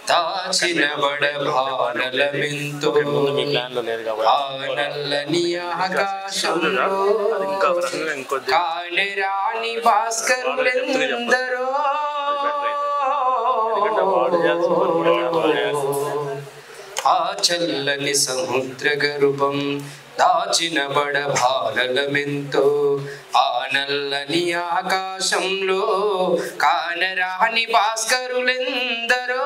దాచిన బడభానలమెంతో ఆనల్లని ఆకాశంలో కానరాని భాస్కరులెందరో ఆ చల్లని సముద్ర గర్భం దాచిన బడభానలమెంతో ఆనల్లని ఆకాశంలో కానరాని భాస్కరులెందరో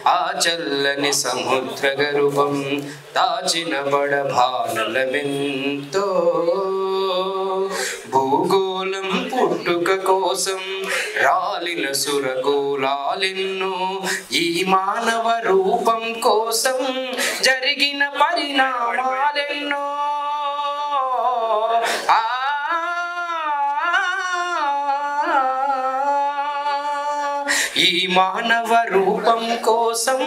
ఆ చల్లని సముద్ర గర్భం దాచిన బడభానలమెంతో భూగోళం పుట్టుక కోసం రాలిన సురగోళాలెన్నో ఈ మానవ రూపం కోసం జరిగిన పరిణామాలెన్నో ఈ మానవ రూపం కోసం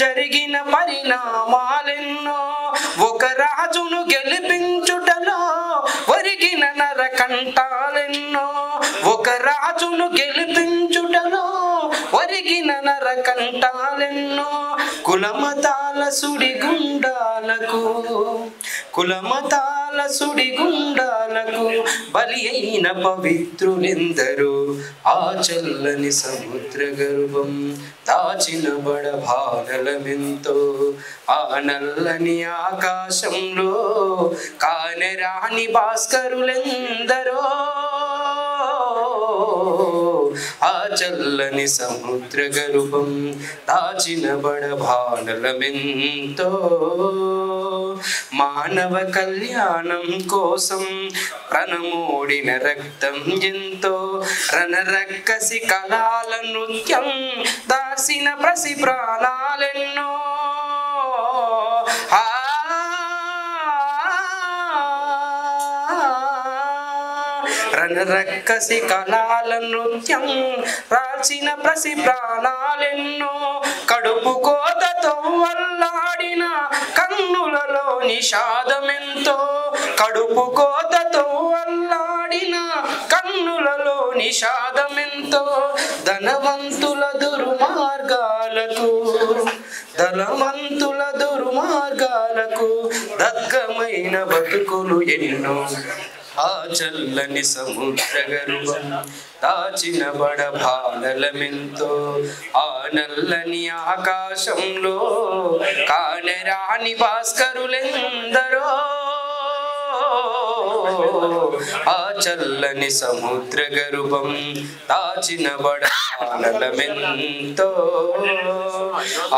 జరిగిన పరిణామాలెన్నో ఒక రాజును గెలిపించుటలో ఒరిగిన నరకంఠాలెన్నో ఒక రాజును గెలిపించుటలో ఒరిగిన నరకంఠాలెన్నో కులమతాల సుడిగుండాలకు బలి అయిన పవిత్రులెందరో ఆ చల్లని సముద్ర గర్భం దాచిన బడభానలమెంతో ఆ నల్లని ఆకాశంలో కానరాని భాస్కరులెందరో ఆ చల్లని సముద్ర గర్భం దాచిన బడభానలమెంతో మానవ కళ్యాణం కోసం ప్రణమోడిన రక్తం ఎంతో రణరక్కసి కళాల నృత్యం దాసిన ప్రసి ప్రాణాలెన్నో రణరక్కసి కళాల నృత్యం రాల్చిన ప్రసి ప్రాణాలెన్నో కడుపు కోతతో వల్లాడిన కన్నులలో నిషాదమెంతో కడుపు కోతతో వల్లాడిన కన్నులలో నిషాదమెంతో ధనవంతుల దుర్మార్గాలకు దక్కమైన బతుకులు ఎన్నో ఆ చల్లని సముద్ర గర్భం దాచిన బడభానలమెంతో ఆ నల్లని ఆకాశంలో కానరాని భాస్కరులెందరో ఆ చల్లని సముద్ర గర్భం దాచిన బడభానలమెంతో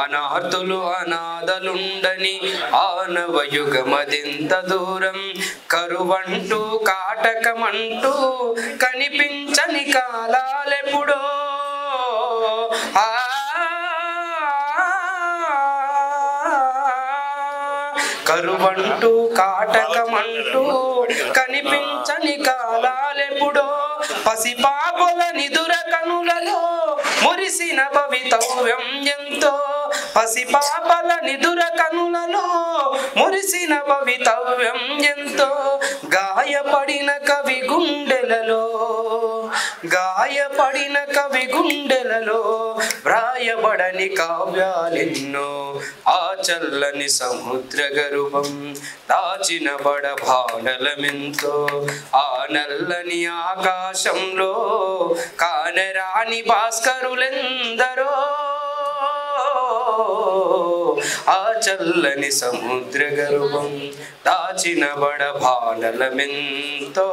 అనాథులు అనాథలుండని ఆనవయుగమదెంత దూరం కరువంటూ కాటకమంటూ కనిపించని కాలాలెప్పుడో కరువంటూ కాటకమంటూ కనిపించని కాలాలెప్పుడో పసిపాపల నిదుర కనులలో మురిసిన భవితవ్యం ఎంతో పసిపాపల నిదుర కనులలో మురిసిన భవితవ్యం ఎంతో గాయపడిన కవి గుండెలలో వ్రాయబడని కావ్యాలెన్నో ఆ చల్లని సముద్ర గర్భం దాచిన బడభానలమెంతో ఆ నల్లని ఆకాశంలో కానరాని భాస్కరులెందరో ఆ చల్లని సముద్ర గర్భం దాచిన బడభానలమెంతో